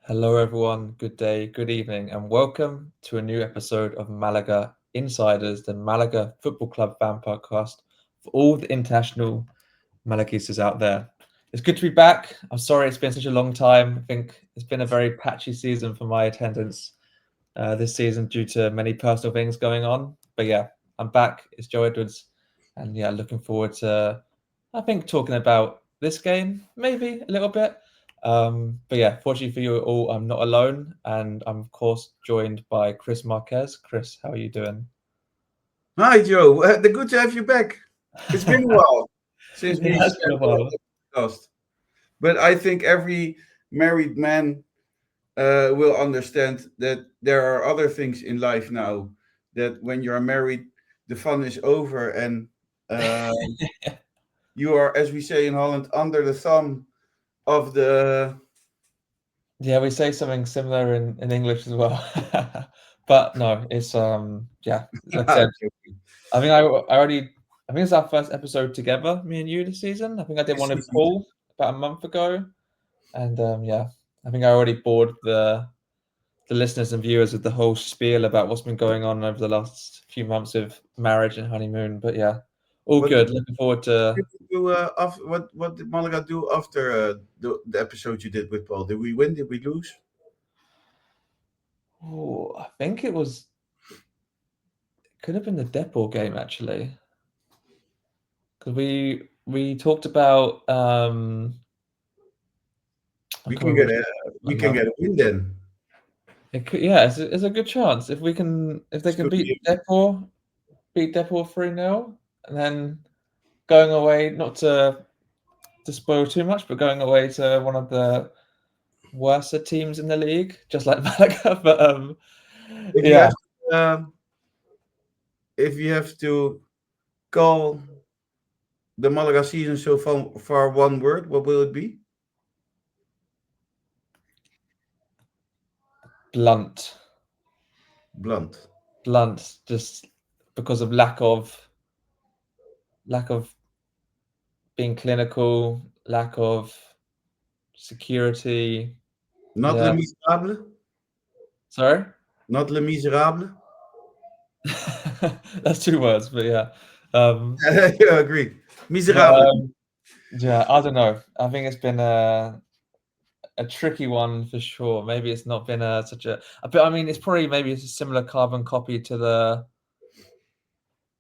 Hello, everyone. Good day, good evening, and welcome to a new episode of Malaga Insiders, the Malaga Football Club fan podcast for all the international Malagistas out there. It's good to be back. I'm sorry it's been such a long time. I think it's been a very patchy season for my attendance this season due to many personal things going on. But yeah, I'm back. It's Joe Edwards, and yeah, looking forward to, I think, talking about this game, maybe a little bit. But yeah, fortunately for you all, I'm not alone, and I'm of course joined by Chris Marquez. Chris, how are you doing? Hi, Joe. Good to have you back. It's been a while since It we has been a shared while. the podcast, but I think every married man will understand that there are other things in life now. That when you are married, the fun is over, and uh, you are, as we say in Holland, under the thumb of the. Yeah, we say something similar in English as well. But no, it's yeah, like I said, I think I already I think it's our first episode together, me and you this season. I think I did It's one with Paul about a month ago. And yeah, I think I already bored the listeners and viewers with the whole spiel about what's been going on over the last few months of marriage and honeymoon. But yeah, all what did good. Looking forward to. you do after what did Malaga do after the episode you did with Paul? Did we win? Did we lose? Oh, I think it could have been the Depor game actually, because we talked about I We can't can remember get which a we one can now. get a win then. It could, yeah, it's a good chance if they can Still beat be Depor 3-0, and then going away, not to spoil too much, but going away to one of the worse teams in the league, just like Malaga. But if you yeah, have if you have to call the Malaga season so far one word, what will it be? blunt, Blunt. blunt, just because of lack of being clinical, lack of security. Not Yeah, le miserable. sorry, Not le miserable. that's two words, but yeah. Um, Yeah, I agree. but Miserable. yeah, I don't know. I think it's been a tricky one for sure. Maybe it's not been such but I mean, it's probably maybe it's a similar carbon copy to the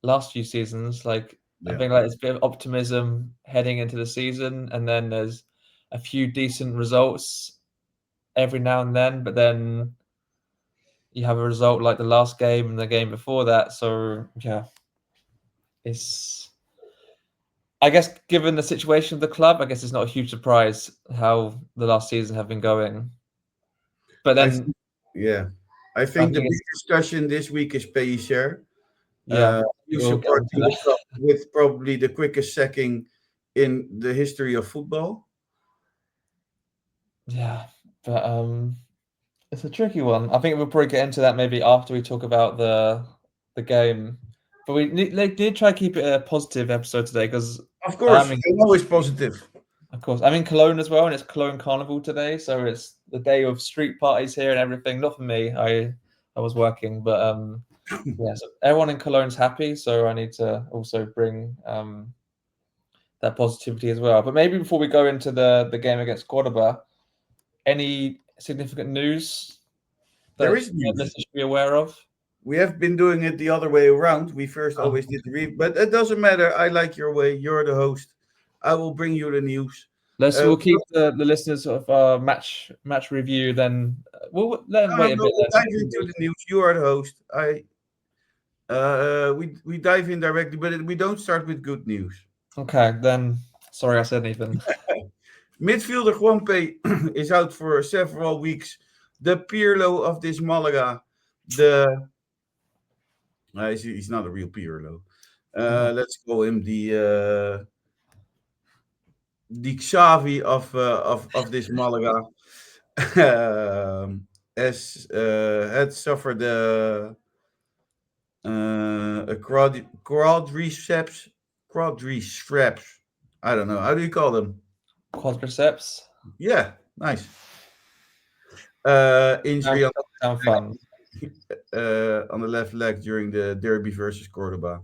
last few seasons. Like I Yeah. think like it's a bit of optimism heading into the season, and then there's a few decent results every now and then, but then you have a result like the last game and the game before that. So yeah, it's I guess given the situation of the club, I guess it's not a huge surprise how the last season have been going. But I then think, yeah. I I think the think big it's discussion this week is pay share. yeah, You we'll get supporting onto the that. club with probably the quickest sacking in the history of football. Yeah, but it's a tricky one. I think we'll probably get into that maybe after we talk about the game. But they did try to keep it a positive episode today because Of I course, mean, I'm always positive. of course, I'm in Cologne as well, and it's Cologne Carnival today, so it's the day of street parties here and everything. Not for me, I was working, but yeah, so everyone in Cologne's happy, so I need to also bring that positivity as well. But maybe before we go into the game against Cordoba, any significant news There that is news. listeners should be aware of? We have been doing it the other way around. We first Oh, always did the review, but it doesn't matter. I like your way. You're the host. I will bring you the news. we'll Uh, keep the listeners of our match review. Then we'll let them no, wait a no, bit. we'll Then dive into the news. You are the host. We dive in directly, but we don't start with good news. okay. Then sorry I said anything. Midfielder Juanpe is out for several weeks. The Pirlo of this Malaga. The he's not a real Pirlo. No. Let's call him the Xavi of this Malaga. Has had suffered a quadriceps. I don't know. How do you call them? Quadriceps. Yeah, nice. Injury Sounds doesn't sound fun. on the left leg during the derby versus Cordoba.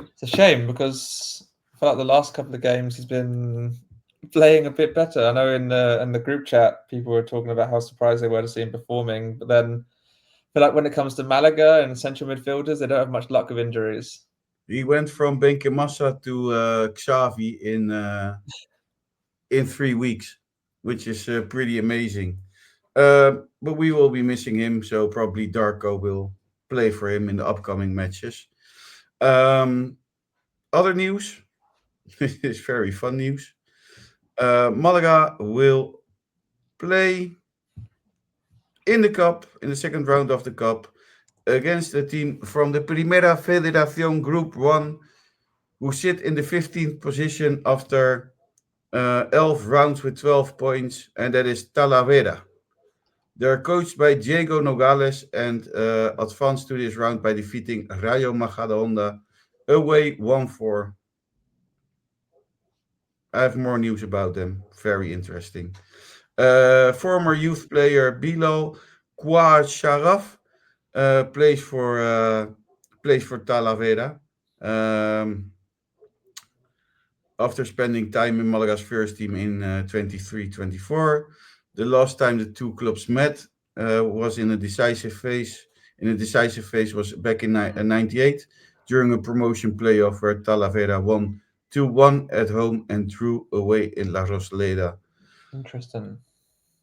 It's a shame because I feel like the last couple of games he's been playing a bit better. I know in the group chat people were talking about how surprised they were to see him performing, but then I feel like when it comes to Malaga and central midfielders, they don't have much luck with injuries. He went from Benke to Xavi in 3 weeks, which is pretty amazing. But we will be missing him, so probably Darko will play for him in the upcoming matches. Um, Other news is very fun news. Malaga will play in the cup in the second round of the cup against a team from the Primera Federación Group 1 who sit in the 15th position after 11 rounds with 12 points, and that is Talavera. They're coached by Diego Nogales and advanced to this round by defeating Rayo Majadahonda away 1-4. I have more news about them. Very interesting. Former youth player Bilal Kouacharaf plays for Talavera. After spending time in Malaga's first team in 23-24. The last time the two clubs met was in a decisive phase. In a decisive phase was back in 98 during a promotion playoff where Talavera won 2-1 at home and drew away in La Rosaleda. Interesting.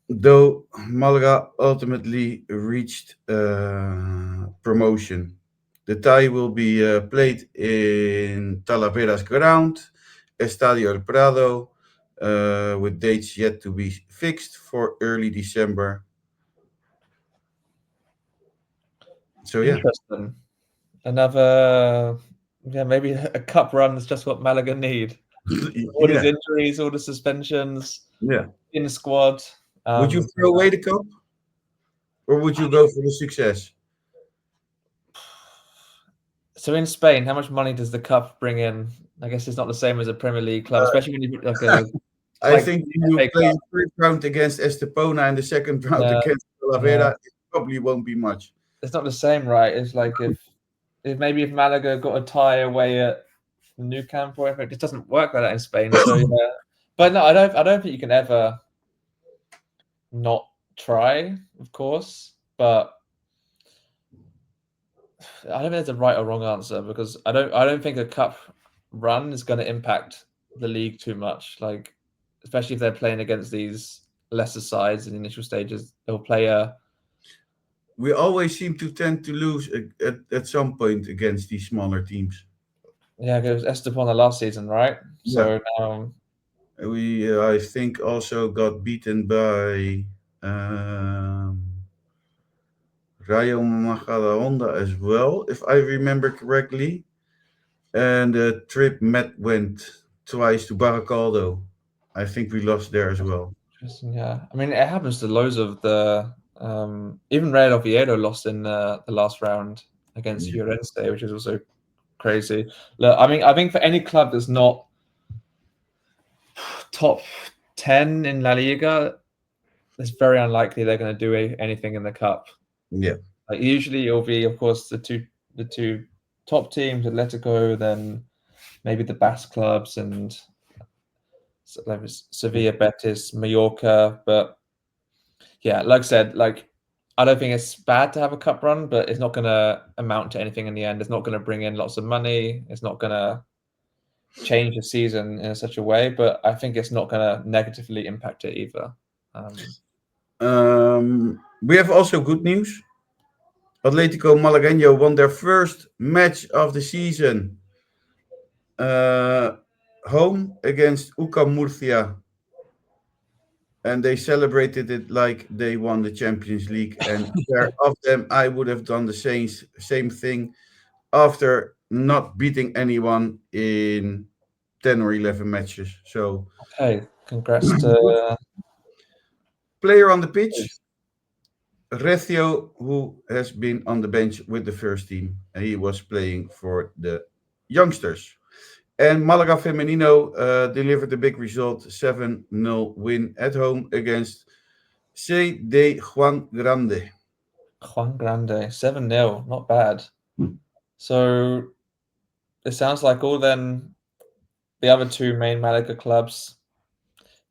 Though Malaga ultimately reached promotion. The tie will be played in Talavera's ground, Estadio El Prado, with dates yet to be fixed for early December. So yeah, Interesting. Another, yeah, maybe a cup run is just what Malaga need. All these yeah, injuries, all the suspensions yeah. in the squad. Would you Um, throw away the cup, or would you go for the success? so in Spain, how much money does the cup bring in? I guess it's not the same as a Premier League club, especially when you like a it's I like think the you FA play Cup. the first round against Estepona and the second round Yeah, against yeah. Talavera. It probably won't be much. It's not the same, right? It's like if maybe if Malaga got a tie away at Nou Camp or whatever, it just doesn't work like that in Spain. So yeah, but no, I don't think you can ever not try, of course, but I don't think there's a right or wrong answer because I don't think a cup run is going to impact the league too much. Like, especially if they're playing against these lesser sides in the initial stages, they'll play a We always seem to tend to lose at some point against these smaller teams. yeah. It was Estepona last season, right? Yeah, So now we I think also got beaten by Rayo Majadahonda as well, if I remember correctly. And the trip Met went twice to Baracaldo. I think we lost there as well. interesting. Yeah, I mean it happens to loads of the even Real Oviedo lost in the last round against Yeah. Llorente, which is also crazy. Look, I mean I think for any club that's not top 10 in La Liga, it's very unlikely they're going to do anything in the cup. Yeah. Like usually it'll be, of course, the two top teams, Atletico, then maybe the Basque clubs and like Sevilla, Betis, Mallorca. But yeah, like I said, like I don't think it's bad to have a cup run, but it's not going to amount to anything in the end. It's not going to bring in lots of money. It's not going to change the season in such a way, but I think it's not going to negatively impact it either. We have also good news. Atletico Malagueño won their first match of the season uh, home against UCAM Murcia, and they celebrated it like they won the Champions League. And pair of them, I would have done the same thing after not beating anyone in 10 or 11 matches. So, Okay, congrats good to player on the pitch, Recio, who has been on the bench with the first team. He was playing for the youngsters. And Malaga Femenino delivered a big result, 7-0 win at home against C de Juan Grande. Juan Grande, 7-0, not bad. So it sounds like all then the other two main Malaga clubs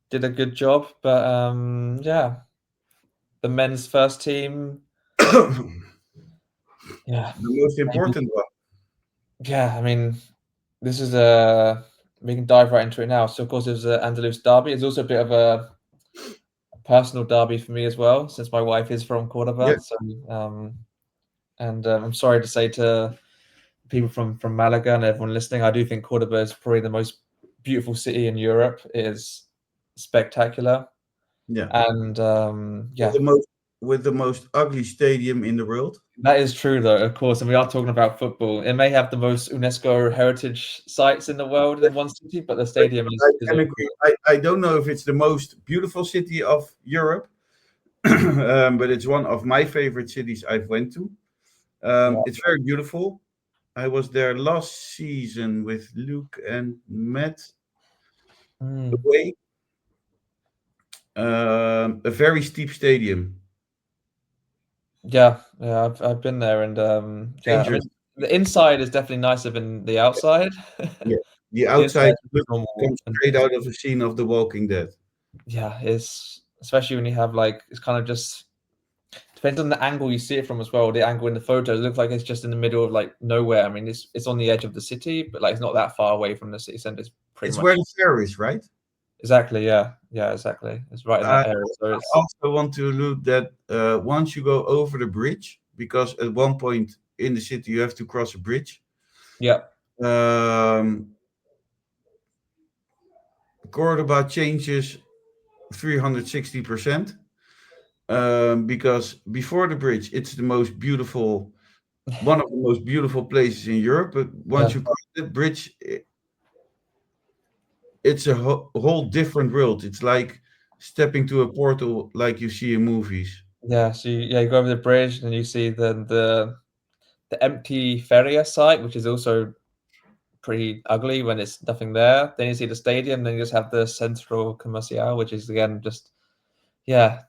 did a good job, but yeah, the men's first team, The yeah, most maybe, important one. yeah. I mean, this is a we can dive right into it now. So of course, it was an Andalus derby. It's also a bit of a personal derby for me as well, since my wife is from Yeah, Cordoba. So and I'm sorry to say to people from Malaga and everyone listening, I do think Cordoba is probably the most beautiful city in Europe. It is spectacular, yeah. and With yeah, the most with the most ugly stadium in the world. that is true though. Of course, and we are talking about football. It may have the most UNESCO heritage sites in the world in one city, but the But stadium I is can awful. agree. I don't know if it's the most beautiful city of Europe, but it's one of my favorite cities I've went to. Yeah. It's very beautiful. I was there last season with Luke and Matt Mm. away. A very steep stadium, Yeah, I've been there, and yeah, I mean dangerous. the inside is definitely nicer than the outside. Yeah, the The inside outside is look normal, comes straight out of a scene of The Walking Dead. yeah, it's especially when you have like it's kind of just depends on the angle you see it from as well. The angle in the photos it looks like it's just in the middle of like nowhere. I mean, it's on the edge of the city, but like it's not that far away from the city center. It's pretty It's where much the fair is, right? exactly, yeah, exactly. It's right in I that area, so it's also want to allude that once you go over the bridge, because at one point in the city you have to cross a bridge, yeah, um, Cordoba changes 360%. Because before the bridge, it's the most beautiful, one of the most beautiful places in Europe. But once yeah, you cross the bridge, it's a whole different world. It's like stepping to a portal, like you see in movies. yeah. So you go over the bridge and you see the empty Feria site, which is also pretty ugly when it's nothing there. Then you see the stadium, then you just have the Centro Comercial, which is again just yeah.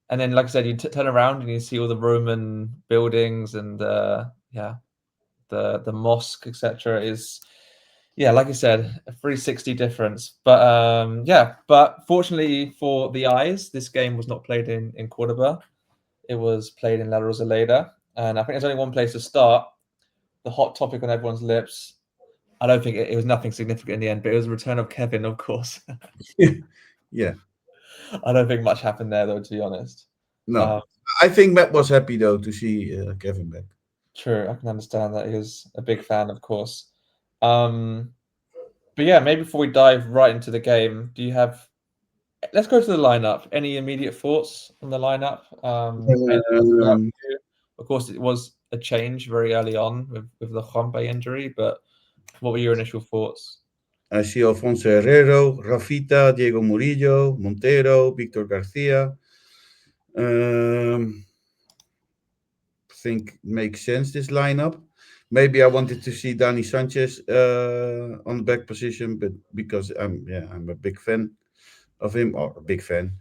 And then, like I said, you turn around and you see all the Roman buildings and yeah, the mosque, etc. Is yeah, like I said, a 360 difference. But yeah, but fortunately for the eyes, this game was not played in Cordoba. It was played in La Rosaleda, and I think there's only one place to start. The hot topic on everyone's lips. I don't think it was nothing significant in the end, but it was the return of Kevin, of course. Yeah, I don't think much happened there, though, to be honest. no. Um, I think Matt was happy though to see Kevin back. true, I can understand that he was a big fan, of course. Um, but yeah, maybe before we dive right into the game, do you have? Let's go to the lineup. Any immediate thoughts on the lineup? Anything that stood out Um, for you? Of course, it was a change very early on with the Juanpe injury, but what were your initial thoughts? I see Alfonso Herrero, Rafita, Diego Murillo, Montero, Victor Garcia. Um, think makes sense this lineup. Maybe I wanted to see Dani Sanchez on the back position, but because I'm a big fan of him, or a big fan.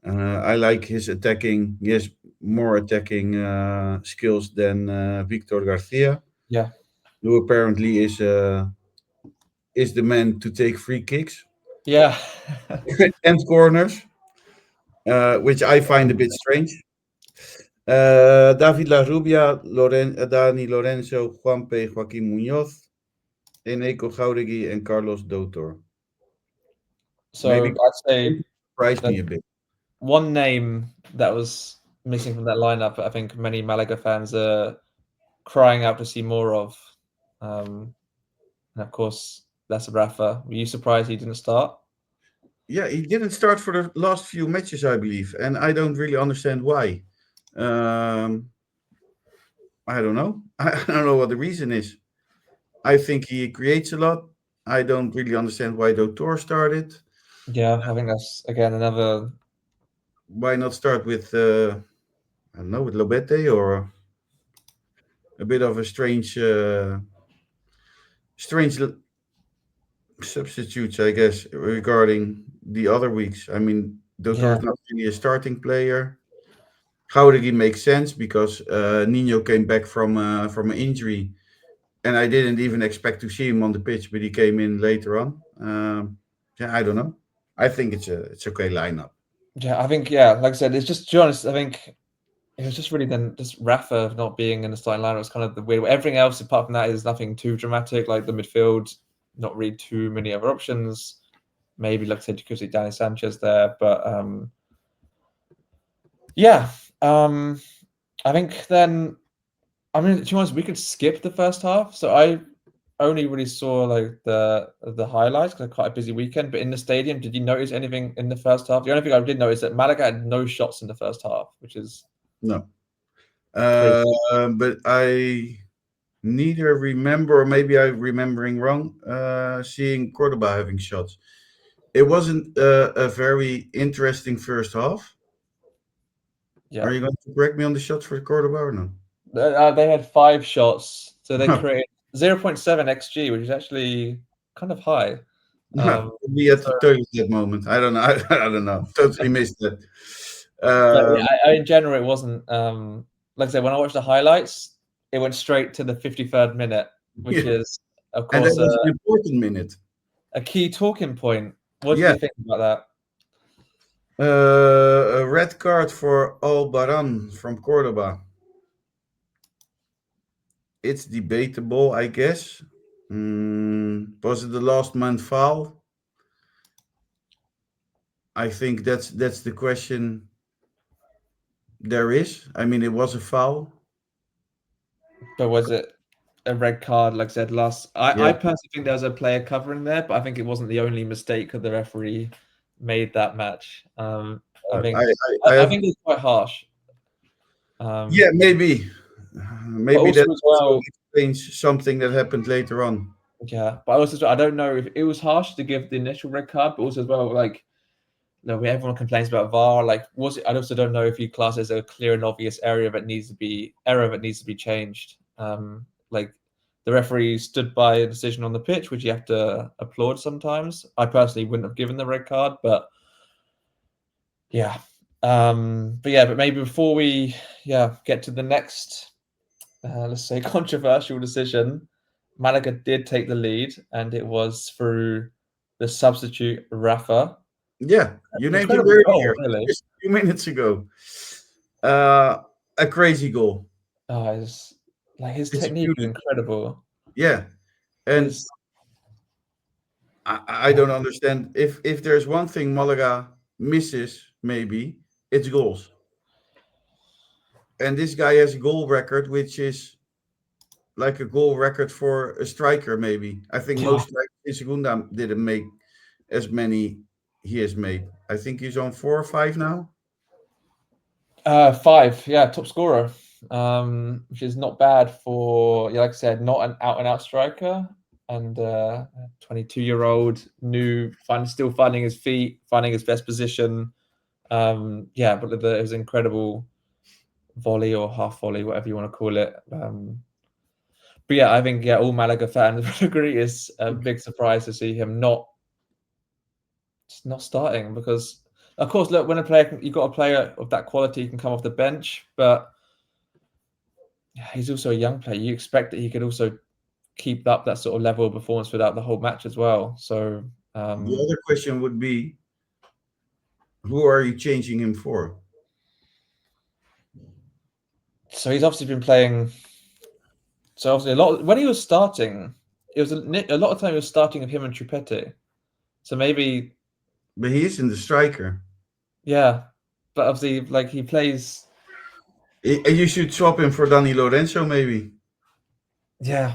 I like his attacking. He has more attacking skills than Victor Garcia, Yeah, who apparently is the man to take free kicks yeah, and corners, which I find a bit strange. David La Rubia, Dani Lorenzo, Juanpe Joaquín Muñoz, Eneco Jauregui, and Carlos Doutor. so Maybe I'd say surprised the me a bit. one name that was missing from that lineup, I think many Malaga fans are crying out to see more of. Um, and of course, that's Rafa. Were you surprised he didn't start? Yeah, he didn't start for the last few matches, I believe, and I don't really understand why. Um, I don't know. I don't know what the reason is. I think he creates a lot. I don't really understand why Doutor started. Yeah, I think that's again another. Why not start with I don't know, with Lobete or a bit of a strange substitutes, I guess, regarding the other weeks. I mean, Doutor Yeah, is not really a starting player. Jauregui makes sense because Nino came back from an injury, and I didn't even expect to see him on the pitch, but he came in later on. Yeah, I don't know. I think it's okay lineup. Yeah, I think yeah, like I said, it's just to be honest, I think it was just really then just Rafa not being in the starting lineup was kind of the weird. Everything else apart from that is nothing too dramatic. Like the midfield, not really too many other options. Maybe like I said, you could see Danny Sanchez there, but yeah, I think then I mean to be honest, we could skip the first half. So I only really saw like the highlights because I had quite a busy weekend. But in the stadium, did you notice anything in the first half? The only thing I did notice is that Malaga had no shots in the first half, which is No, crazy. but I neither remember, or maybe I'm remembering wrong. Seeing Cordoba having shots, it wasn't a very interesting first half. Yeah, Are you going to correct me on the shots for Cordoba or no? they had 5 shots, so they created 0.7 xG, which is actually kind of high. No, Um, we had so, to toilet that moment. I don't know. I don't know. Totally missed that. but yeah, Um, in general, it wasn't. Like I said, when I watched the highlights, it went straight to the 53rd minute, which yeah, is, of and that course, was an important minute. a key talking point. What did Yeah, you think about that? a red card for Albaran from Cordoba. It's debatable, I guess. Was it the last man foul? I think that's the question there is. I mean, it was a foul. But was it a red card? Like I said last, I Yeah, personally think there was a player covering there, but I think it wasn't the only mistake that the referee made that match. I I, think I I have. think it's quite harsh. Yeah, Um, maybe, but maybe also that as also well, explains something that happened later on. yeah. But also, I don't know if it was harsh to give the initial red card, but also as well, like no, everyone complains about VAR. Like, was it? I also don't know if you class it as a clear and obvious error that needs to be changed. Like the referee stood by a decision on the pitch, which you have to applaud sometimes. I personally wouldn't have given the red card, but yeah. But maybe before we get to the next let's say controversial decision, Malaga did take the lead, and it was through the substitute Rafa. Yeah, you named him Incredible earlier, goal, really. just a few minutes ago. Uh, a crazy goal. Oh, like his It's technique is beautiful. incredible. Yeah, and His I don't understand if there's one thing Malaga misses, maybe it's goals. And this guy has a goal record, which is like a goal record for a striker. Maybe I think yeah, most strikers in Segunda didn't make as many he has made. I think he's on 4 or 5 now. 5, yeah, top scorer, which is not bad for like I said, not an out and out striker, and 22-year-old, still finding his feet, finding his best position. Yeah, but it was incredible volley or half volley, whatever you want to call it. But yeah, I think all Malaga fans would agree it's a big surprise to see him not starting because, of course, look, when you've got a player of that quality can come off the bench, but he's also a young player. You expect that he could also keep up that sort of level of performance throughout the whole match as well. So, The um, other question would be, who are you changing him for? so he's obviously been playing. So obviously a lot when he was starting, it was a lot of time he was starting with him and Tripete. So maybe But he isn't the striker. yeah, but obviously like he plays You should swap him for Danny Lorenzo, maybe. yeah,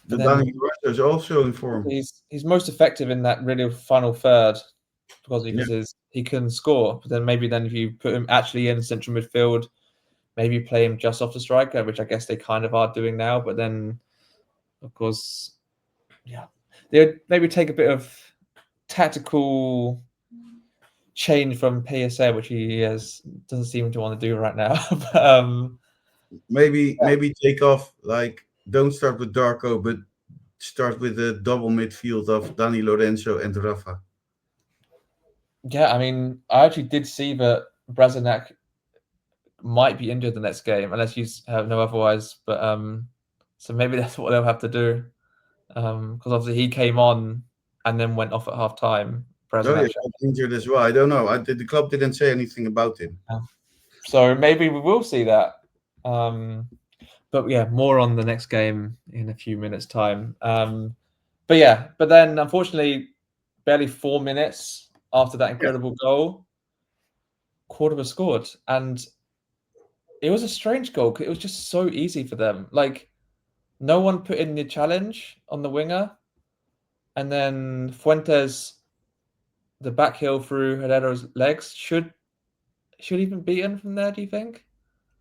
but The then Danny Lorenzo is also in form. he's most effective in that really final third Yeah, because he can score. But then maybe then if you put him actually in central midfield, maybe play him just off the striker, which I guess they kind of are doing now. But then of course, yeah, they would maybe take a bit of tactical change from PSA, which he doesn't seem to want to do right now. But, maybe take off, like, don't start with Darko, but start with a double midfield of Danny Lorenzo and Rafa. yeah, I mean, I actually did see that Brazanak might be injured the next game unless you have no otherwise. But so maybe that's what they'll have to do. Because obviously he came on and then went off at half time. Oh yeah, Brezinac. got injured as well. I don't know. The club didn't say anything about him. So maybe we will see that. But yeah, more on the next game in a few minutes' time. But then unfortunately, barely 4 minutes after that Yeah, incredible goal, Cordoba scored, and it was a strange goal because it was just so easy for them. Like no one put in the challenge on the winger, and then Fuentes, the back heel through Herrera's legs, should even beaten from there. Do you think?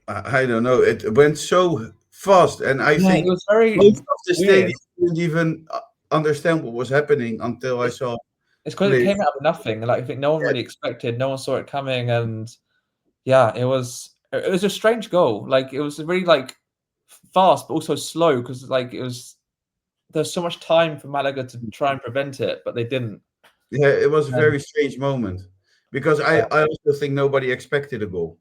I don't know. It went so fast, and I Yeah, it think was very most of the weird. stadium didn't even understand what was happening until I It's saw it's because it players. came out of nothing. Like I think no one Yeah, really expected, no one saw it coming, and yeah, it was a strange goal. Like it was really like fast, but also slow because like there's so much time for Malaga to try and prevent it, but they didn't. yeah, it was a And very strange moment because yeah, I also think nobody expected a goal.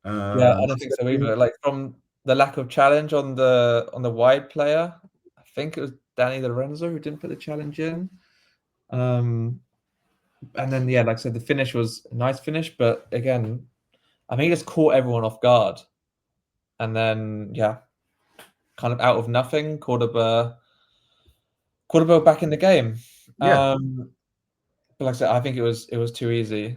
yeah, I don't think so Especially, either. Like from the lack of challenge on the wide player, I think it was Danny Lorenzo who didn't put the challenge in. Um, and then yeah, like I said, the finish was a nice finish, but again, I think it just caught everyone off guard. And then yeah, kind of out of nothing, Cordoba back in the game. yeah. But like I said, I think it was too easy.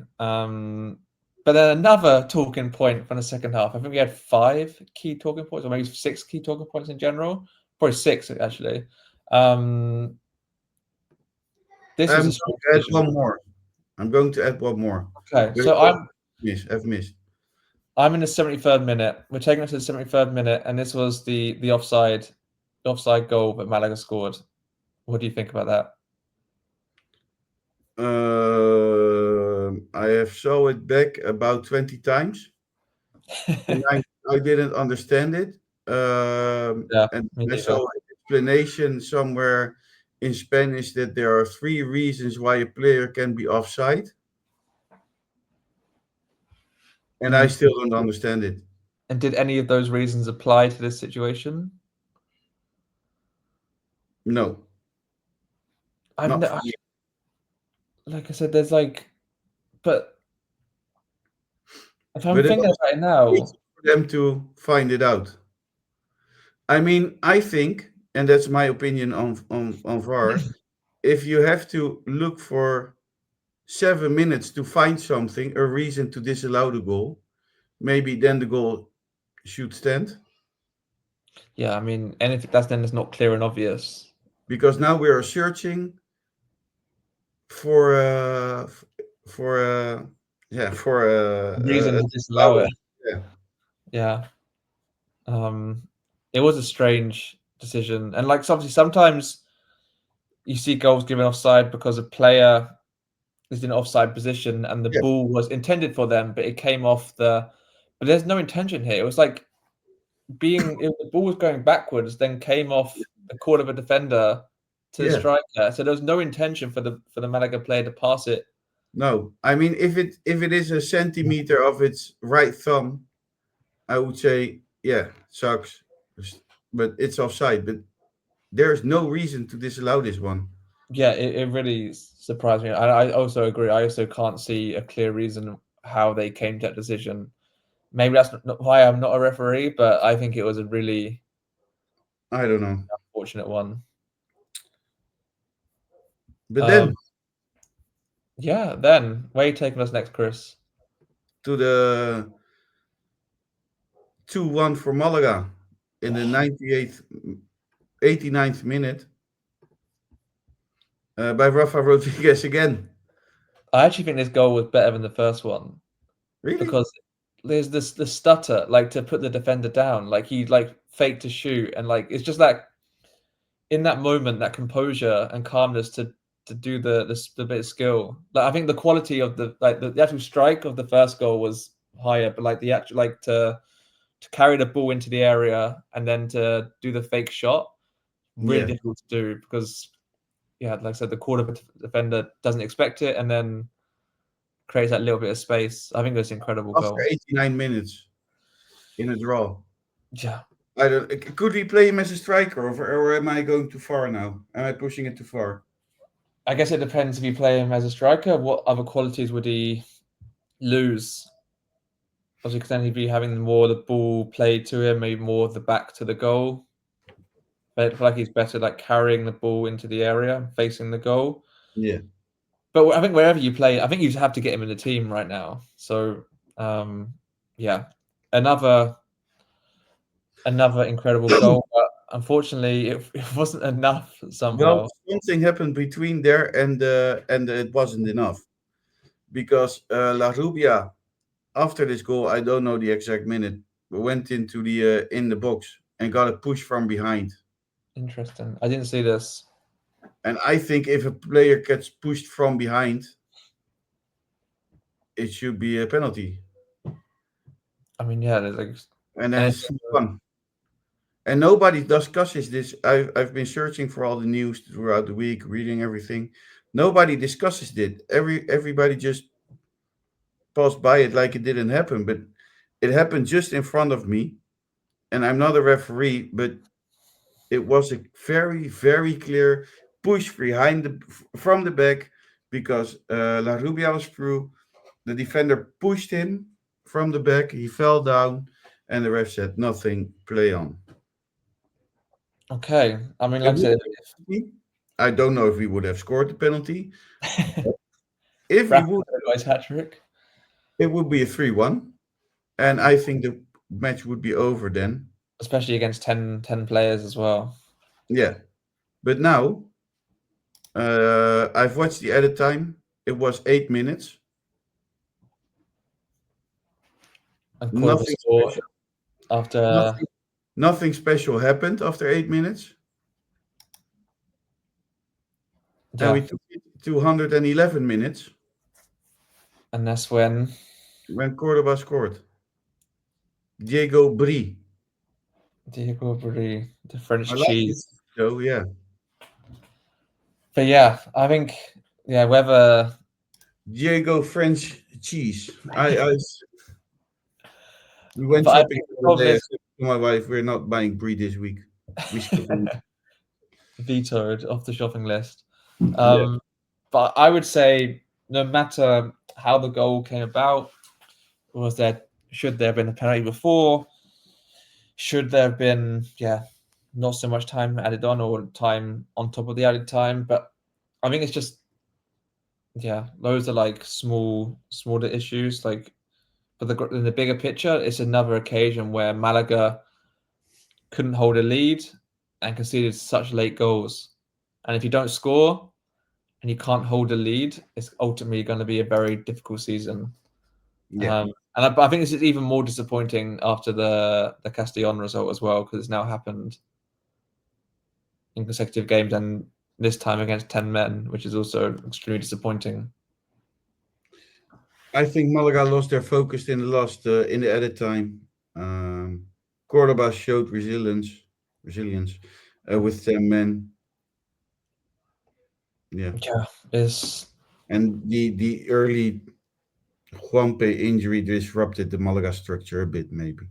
But then another talking point from the second half. I think we had 5 key talking points, or maybe 6 key talking points in general. Probably 6 actually. Um, this I'm was a going strange to add decision. one more. I'm going to add one more. Okay, But so I've missed. I'm in the 73rd minute. We're taking us to the 73rd minute, and this was the offside goal that Malaga scored. What do you think about that? I have saw it back about 20 times, and I didn't understand it. Yeah, And me I saw neither. an explanation somewhere in Spanish that there are 3 reasons why a player can be offside, and I Mm. still don't understand it. And did any of those reasons apply to this situation? No, I've not no, for me. like I said, there's like, but if I'm But it thinking was about it easy now, for them to find it out. I mean, I think, and that's my opinion on VAR. If you have to look for 7 minutes to find something, a reason to disallow the goal, maybe then the goal should stand. yeah, I mean, anything that's then is not clear and obvious. Because now we are searching for for for Reason a to disallow it. disallowal. Yeah, Yeah. Um, it was a strange decision. And like obviously sometimes you see goals given offside because a player is in an offside position and the yeah, ball was intended for them, but it came off but there's no intention here. It was like the ball was going backwards, then came off the court of a defender to the yeah. striker. So there was no intention for the Malaga player to pass it. No, I mean if it is a centimeter of its right thumb, I would say yeah, sucks, but it's offside. But there's no reason to disallow this one. Yeah, it really surprised me. I also agree. I also can't see a clear reason how they came to that decision. Maybe that's not why I'm not a referee, but I think it was a really I don't know. unfortunate one. But Um, then yeah, then where are you taking us next, Chris? to the 2-1 for Malaga in the Oh, 98th, 89th minute by Rafa Rodriguez again. I actually think this goal was better than the first one Really? because there's this the stutter, like to put the defender down, like he like faked to shoot, and like it's just like in that moment, that composure and calmness to do the bit of skill. Like I think the quality of the actual strike of the first goal was higher, but like the actual like to carry the ball into the area and then to do the fake shot, really Yeah. difficult to do because yeah, like I said, the quarter defender doesn't expect it, and then creates that little bit of space. I think it was an incredible after goal. 89 minutes in a draw. Yeah, I don't. Could we play him as a striker, or am I going too far now? Am I pushing it too far? I guess it depends if you play him as a striker. What other qualities would he lose? Obviously, because then he'd be having more of the ball played to him, maybe more of the back to the goal. But I feel like he's better like carrying the ball into the area, facing the goal. Yeah. But I think wherever you play, I think you have to get him in the team right now. So, um, yeah, another another incredible goal, but unfortunately, it wasn't enough Well, somehow. something happened between there and it wasn't enough because La Rubia after this goal, I don't know the exact minute, went into the in the box and got a push from behind. Interesting. I didn't see this. And I think if a player gets pushed from behind, it should be a penalty, I mean, yeah, there's like, and then and it's 3-1. And nobody discusses this. I've been searching for all the news throughout the week, reading everything. Nobody discusses it. Everybody just passed by it like it didn't happen, but it happened just in front of me. And I'm not a referee, but it was a very, very clear push behind from the back because La Rubia was through. The defender pushed him from the back. He fell down, and the ref said nothing. Play on. okay. I mean, It like I would said, be, I don't know if we would have scored the penalty. If we Rafa would, by hat trick, it would be a 3-1, and I think the match would be over then. especially against ten players as well. Yeah, but now I've watched the edit time. It was 8 minutes. And Cordoba Nothing score special. after, Nothing. Nothing special happened after 8 minutes, and we yeah, took it to 111 minutes and that's when when Cordoba scored. Diego Brie. Diego Buri, the I French like his cheese. though, yeah. But yeah, I think yeah, whether Diego French cheese. We went but I shopping think the the other problem day. I is said to my wife, we're not buying Brie this week. We skipping. vetoed off the shopping list. Yeah. Um, but I would say no matter how the goal came about, was there should there have been a penalty before? Should there have been not so much time added on or time on top of the added time? But I think it's just those are like smaller issues. Like, but in the bigger picture, it's another occasion where Malaga couldn't hold a lead and conceded such late goals. And if you don't score and you can't hold a lead, it's ultimately going to be a very difficult season. Yeah. And I think this is even more disappointing after the Castellon result as well, because it's now happened in consecutive games and this time against 10 men, which is also extremely disappointing. I think Malaga lost their focus in the last in the added time. Um, Cordoba showed resilience with 10 men. Yeah, Yeah, it's and the early Juanpe injury disrupted the Malaga structure a bit, maybe.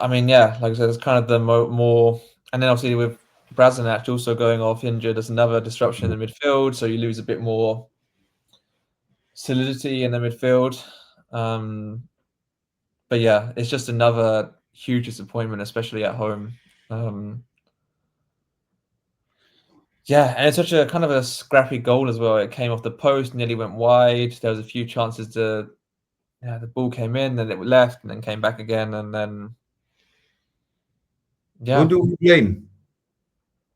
I mean, yeah, like I said, it's kind of the more, and then obviously with Brasinac also going off injured, there's another disruption in the midfield, so you lose a bit more solidity in the midfield. Um, but yeah, it's just another huge disappointment, especially at home. Um, yeah, and it's such a kind of a scrappy goal as well. It came off the post, nearly went wide. There was a few chances to, yeah, the ball came in, then it left, and then came back again, and then Who yeah, do we blame?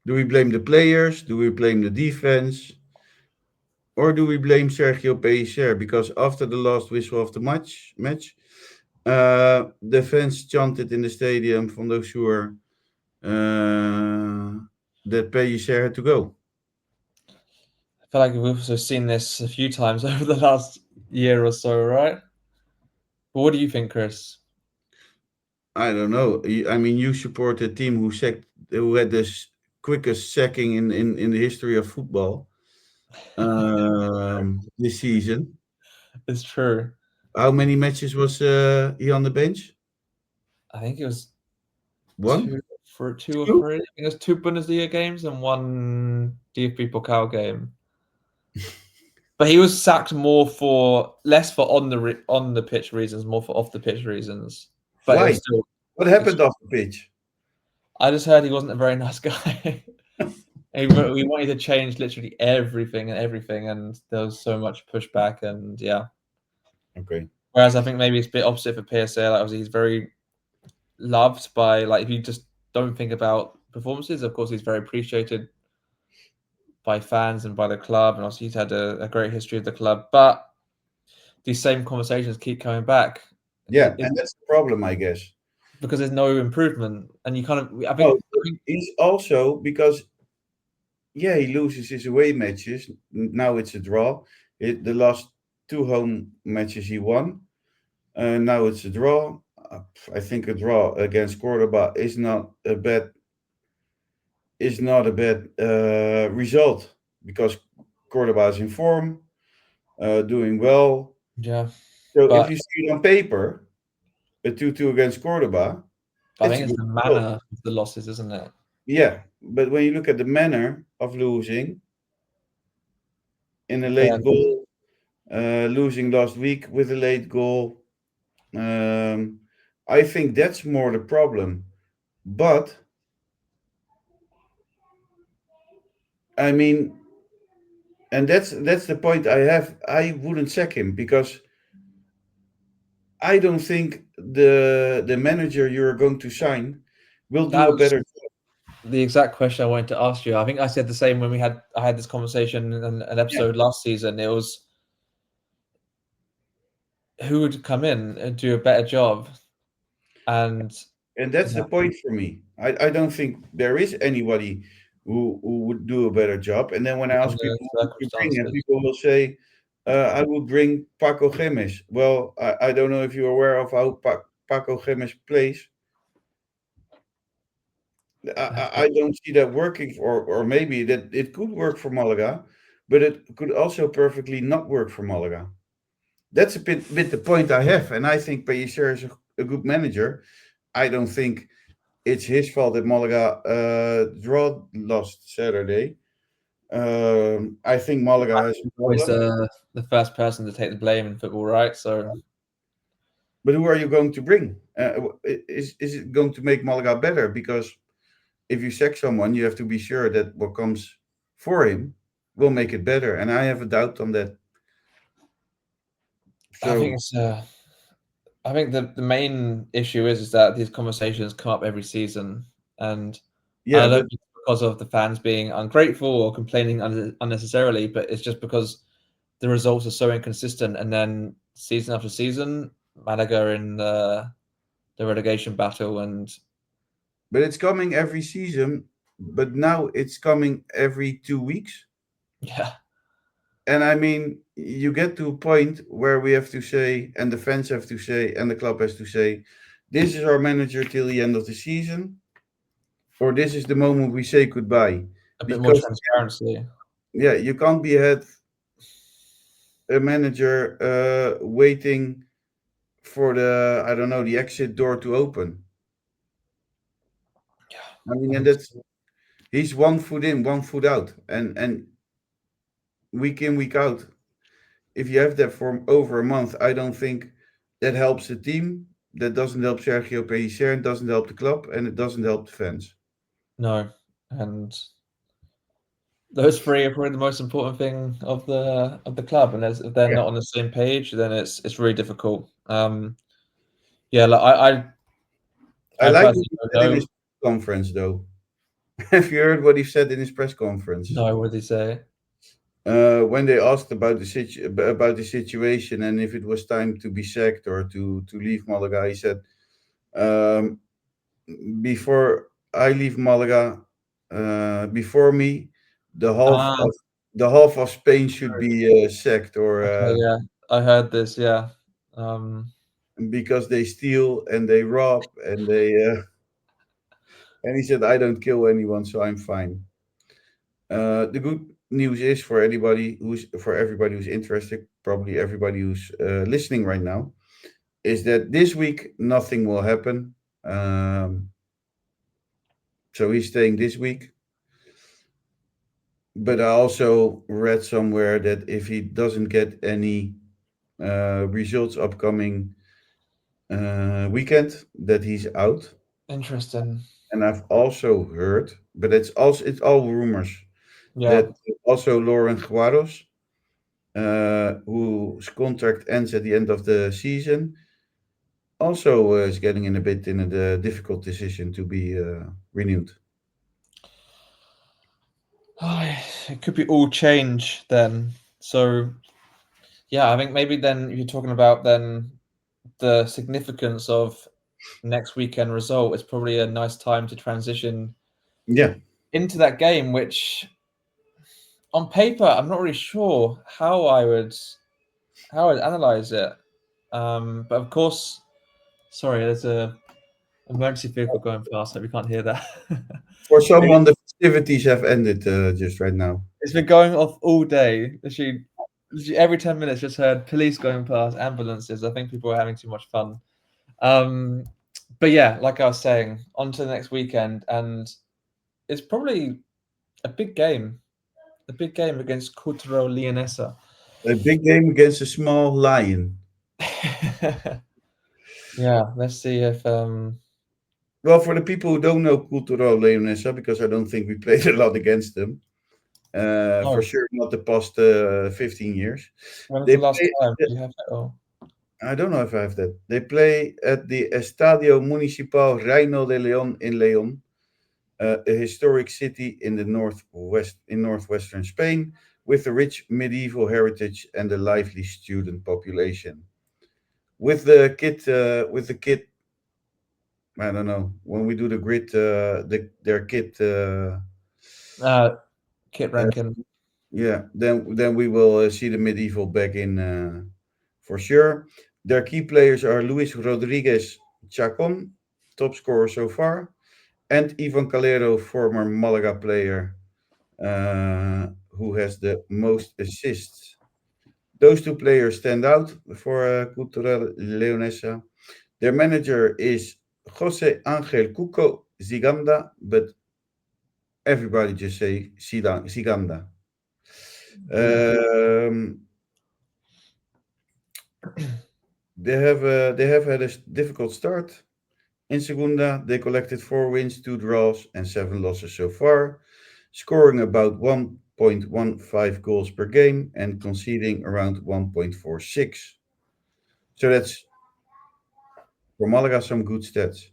Do we blame the players? Do we blame the defense? Or do we blame Sergio Pellicer? Because after the last whistle of the match, the fans chanted in the stadium from those sure that Pellicer had to go. I feel like we've also seen this a few times over the last year or so, right? But what do you think, Chris? I don't know. I mean, you support a team who had the quickest sacking in the history of football. this season. It's true. How many matches was he on the bench? I think it was One, two or two. three. I think it was two Bundesliga games and one DFB Pokal game. But he was sacked more for less for on the pitch reasons, more for off the pitch reasons. But it was Why? still. What It's, happened off the pitch? I just heard he wasn't a very nice guy. We wanted to change literally everything, and there was so much pushback, and yeah. Okay. Whereas I think maybe it's a bit opposite for PSA. Like obviously, he's very loved by like if you just don't think about performances. Of course, he's very appreciated by fans and by the club, and obviously he's had a great history of the club. But these same conversations keep coming back Yeah, and that's the problem, I guess. because there's no improvement, and you kind of No, but he's also because yeah, he loses his away matches. Now it's a draw. The last two home matches he won. Now it's a draw. I think a draw against Cordoba is not a bad result because Cordoba is in form, doing well. yeah. So if But you see it on paper, a 2-2 against Cordoba, I it's think a it's good the result. manner of the losses, isn't it? Yeah, but when you look at the manner of losing in a late Then goal, losing last week with a late goal, um, I think that's more the problem. But I mean, and that's the point I have. I wouldn't sack him because I don't think the manager you're going to sign will do that a was better job. the exact question I wanted to ask you. I think I said the same when I had this conversation in an Yeah, episode last season. It was who would come in and do a better job, and and that's the yeah, point for me. I don't think there is anybody who would do a better job. And then when I given ask the people who you bring, and circumstances. people will say, I would bring Paco Gemes. Well, I don't know if you're aware of how Paco Gemes plays. I don't see that working, or maybe that it could work for Malaga, but it could also perfectly not work for Malaga. That's a bit the point I have, and I think Pellicer is a good manager. I don't think it's his fault that Malaga draw last Saturday. I think Malaga has a Always problem, the first person to take the blame in football, right? So but who are you going to bring? Is it going to make Malaga better? Because if you sack someone, you have to be sure that what comes for him will make it better. And I have a doubt on that. I think So it's I think the main issue is that these conversations come up every season, and yeah, I don't but think it's because of the fans being ungrateful or complaining unnecessarily, but it's just because the results are so inconsistent, and then season after season, Malaga in the relegation battle, and it's coming every season. But now it's coming every 2 weeks. yeah, And I mean, you get to a point where we have to say, and the fans have to say, and the club has to say, this is our manager till the end of the season, or this is the moment we say goodbye. a bit more Because transparency. yeah, you can't be ahead a manager waiting for the I don't know the exit door to open. Yeah, I mean, I and think that's so. he's 1 foot in, 1 foot out, and week in, week out. If you have that for over a month, I don't think that helps the team. That doesn't help Sergio Pellicer, it doesn't help the club, and it doesn't help the fans. No, and those three are probably the most important thing of the club, and if they're Yeah, not on the same page, then it's really difficult. Yeah, like I I like what personally he don't said in know. his conference, though. Have you heard what he said in his press conference? No, what did he say? When they asked about about the situation and if it was time to be sacked or to leave Malaga, he said, um, "Before I leave Malaga, before me, the half Ah, of the half of Spain should be sacked, or okay, yeah, I heard this. Yeah, because they steal and they rob and they." And he said, "I don't kill anyone, so I'm fine." The good. news is for everybody who's interested, probably everybody who's listening right now, is that this week nothing will happen. Um, so he's staying this week. But I also read somewhere that if he doesn't get any results upcoming weekend, that he's out. Interesting. And I've also heard, but it's all rumors, Yeah. that also Lauren Guaros, whose contract ends at the end of the season, also is getting in a bit in a difficult decision to be renewed. Oh, it could be all change then. So yeah, I think maybe then you're talking about then the significance of next weekend result. It's probably a nice time to transition Yeah, into that game, which on paper I'm not really sure how I'd analyze it. But of course, sorry, there's a emergency vehicle going past, so we can't hear that. for someone, the festivities have ended just right now. It's been going off all day. Literally every 10 minutes, just heard police going past, ambulances. I think people are having too much fun. Um, but yeah, like I was saying, on to the next weekend, and it's probably a big game, a big game against Cultural Leonesa. A big game against a small lion. Yeah, let's see if Well, for the people who don't know Cultural Leonesa, because I don't think we played a lot against them, for oh, sure not the past 15 years. when was They the last play, time? Do you have it? Oh, I don't know if I have that. They play at the Estadio Municipal Reino de León in León, a historic city in the northwestern Spain, with a rich medieval heritage and a lively student population. With the kid, I don't know. When we do the grid, their kid, uh, Kit uh, Rankin. yeah, then we will see the medieval back in for sure. Their key players are Luis Rodriguez Chacon, top scorer so far, and Ivan Calero, former Malaga player, who has the most assists. Those two players stand out for Cultural Leonesa. Their manager is Jose Angel Cuco Ziganda, but everybody just say Ziganda. Yeah, Um, they have had a difficult start. In Segunda, they collected 4 wins, 2 draws, and 7 losses so far, scoring about 1.15 goals per game and conceding around 1.46. So that's for Malaga some good stats.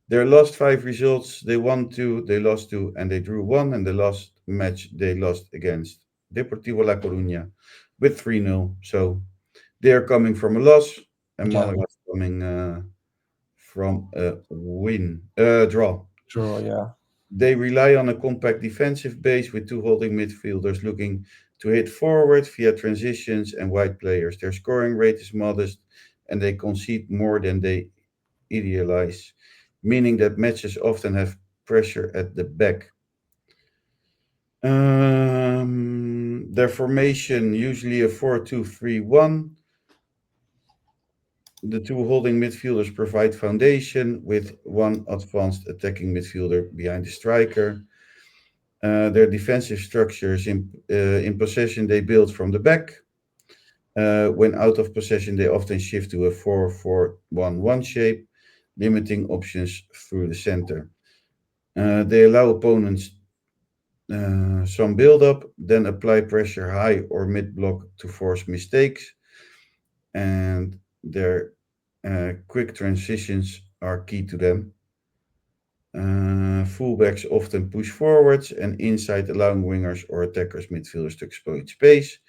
Their last 5 results, they won two, they lost two, and they drew one. And the last match they lost against Deportivo La Coruña with 3-0. So they're coming from a loss, and yeah, Malaga is coming from a draw. draw. Yeah, They rely on a compact defensive base with two holding midfielders looking to hit forward via transitions and wide players. Their scoring rate is modest, and they concede more than they idealize, meaning that matches often have pressure at the back. Their formation usually a 4-2-3-1. The two holding midfielders provide foundation with one advanced attacking midfielder behind the striker. Their defensive structures in possession they build from the back. When out of possession, they often shift to a 4-4-1-1 shape, limiting options through the center. They allow opponents some build up, then apply pressure high or mid block to force mistakes. And their quick transitions are key to them. Fullbacks often push forwards and inside, allowing wingers or attackers, midfielders to exploit space.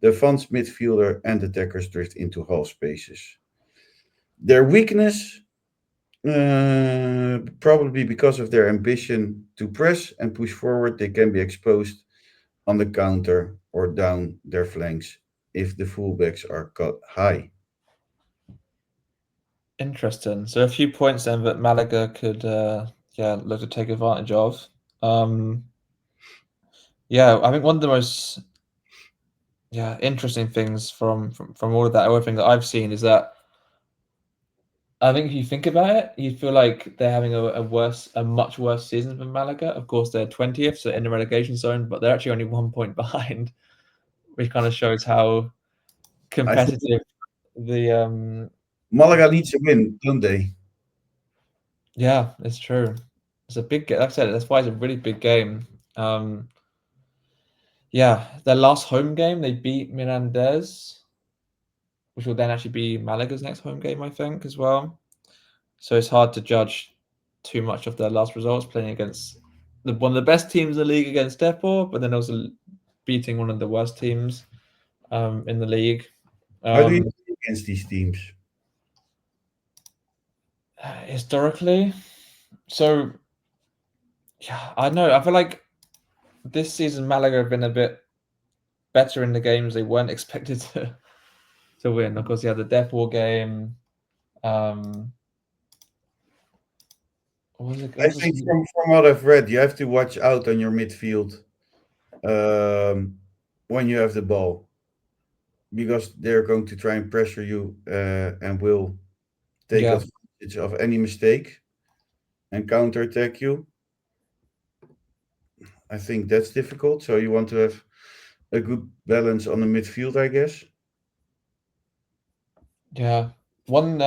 The advanced midfielder and attackers drift into half spaces. Their weakness, probably because of their ambition to press and push forward, they can be exposed on the counter or down their flanks if the fullbacks are cut high. interesting. So a few points then that Malaga could, yeah, look to take advantage of. Um, Yeah, I think one of the most interesting things from all of that, everything that I've seen is that I think if you think about it, you feel like they're having a much worse season than Malaga. Of course, they're 20th, so in the relegation zone, but they're actually only 1 point behind, which kind of shows how I think competitive the Malaga needs a win, don't they? yeah, it's true. It's a big game. Like I said, that's why it's a really big game. Um, yeah, their last home game they beat Mirandés, which will then actually be Malaga's next home game, I think, as well. So it's hard to judge too much of their last results playing against one of the best teams in the league against Depor, but then also beating one of the worst teams in the league. How do you Um, play against these teams? Historically, so yeah, I know. I feel like this season Malaga have been a bit better in the games they weren't expected to win. Of course, you had the Depor game. Um, what was it? What I was this? think from what I've read, you have to watch out on your midfield um, when you have the ball because they're going to try and pressure you and will take Yeah, advantage of any mistake and counterattack you. I think that's difficult. So you want to have a good balance on the midfield, I guess. yeah. One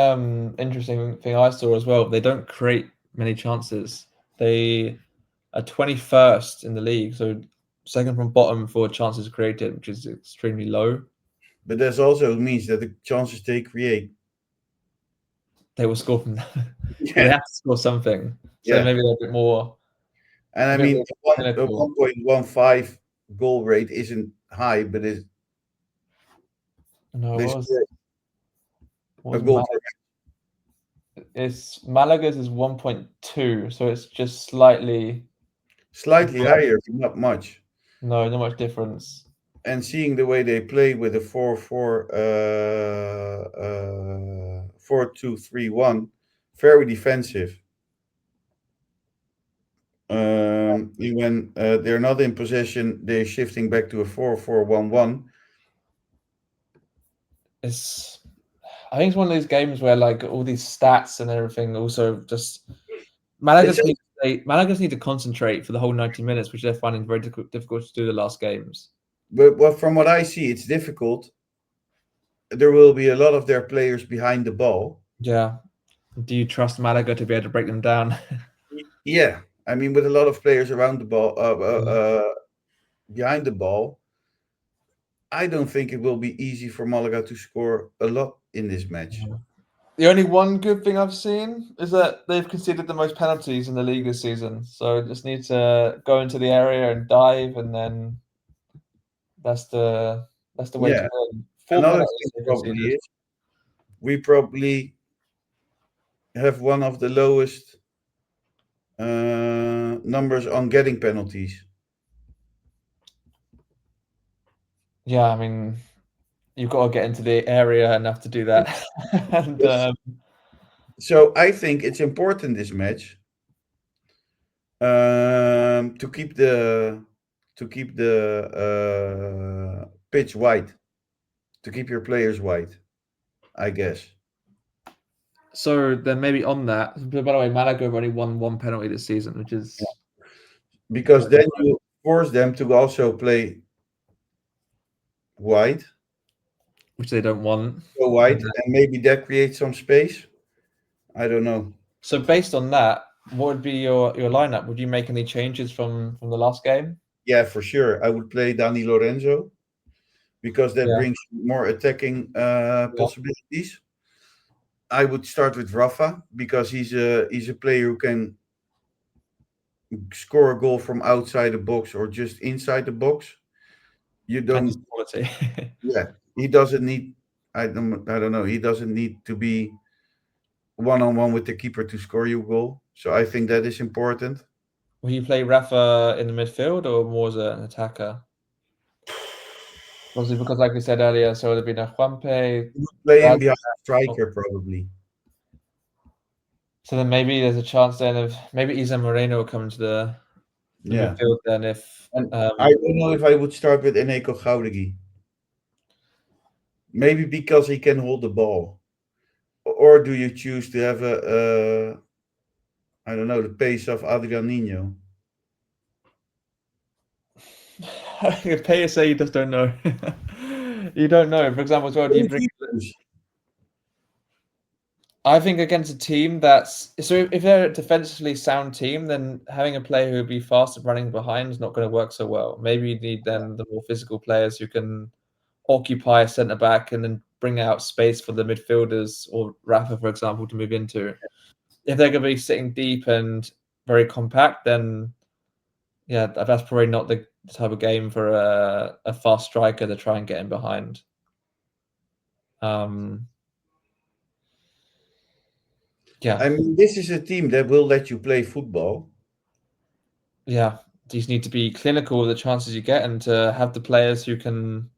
interesting thing I saw as well, they don't create many chances. They are 21st in the league, so second from bottom for chances created, which is extremely low. But that also means that the chances they create. They will score from that. Well, they Yeah, have to score something. So yeah. maybe they're And I a bit mean, more a clinical. 1.15 goal rate isn't high, but No, they score what a was goal Malaga? per It's Malaga's is 1.2, so it's just slightly slightly above. higher, but not much. No, not much difference. And seeing the way they play with a 4-2-3-1, very defensive. And when they're not in possession, they're shifting back to a 4-4-1-1. It's I think it's one of those games where like all these stats and everything also just It's Malaga's need to concentrate for the whole 90 minutes, which they're finding very difficult to do the last games. but from what I see, it's difficult. There will be a lot of their players behind the ball. Yeah. Do you trust Malaga to be able to break them down? Yeah, I mean, with a lot of players around the ball, Yeah. behind the ball, I don't think it will be easy for Malaga to score a lot in this match. The only one good thing I've seen is that they've conceded the most penalties in the league this season. So just need to go into the area and dive, and then that's the that's the way Yeah, to win. Four another penalties thing they probably conceded. is we probably have one of the lowest numbers on getting penalties. Yeah, I mean you've got to get into the area enough to do that, and Yes. So I think it's important this match to keep the pitch wide, to keep your players wide, I guess. so then maybe on that. By the way, Malaga have only won one penalty this season, which is Because very then you force them to also play wide, which they don't want. go And wide, and maybe that creates some space. I don't know. so based on that, what would be your lineup? Would you make any changes from the last game? Yeah, for sure. I would play Dani Lorenzo because that Yeah, brings more attacking yeah. possibilities. I would start with Rafa because he's a player who can score a goal from outside the box or just inside the box. You And his don't. quality. Yeah, he doesn't need. I don't know. He doesn't need to be one on one with the keeper to score you a goal. So I think that is important. Will you play Rafa in the midfield or more as an attacker? Obviously, because like we said earlier, so there'd been a Juanpe, Play him Braz. behind the Oh, striker probably. so then maybe there's a chance then of maybe Isa Moreno will come into the in Yeah. midfield. Then if And I don't know if I would start with Eneko Gaudegi. Maybe because he can hold the ball. Or do you choose to have I don't know, the pace of Adrian Nino? PSA, you just don't know. You don't know. For example, as well, do Who you would bring? you choose? I think against a team that's so if they're a defensively sound team, then having a player who would be fast at running behind is not going to work so well. Maybe you need then the more physical players who can occupy a centre back and then bring out space for the midfielders or Rafa, for example, to move into. If they're going to be sitting deep and very compact, then yeah, that's probably not the type of game for a fast striker to try and get in behind. Um, yeah, I mean, this is a team that will let you play football. yeah. You just need to be clinical with the chances you get and to have the players who can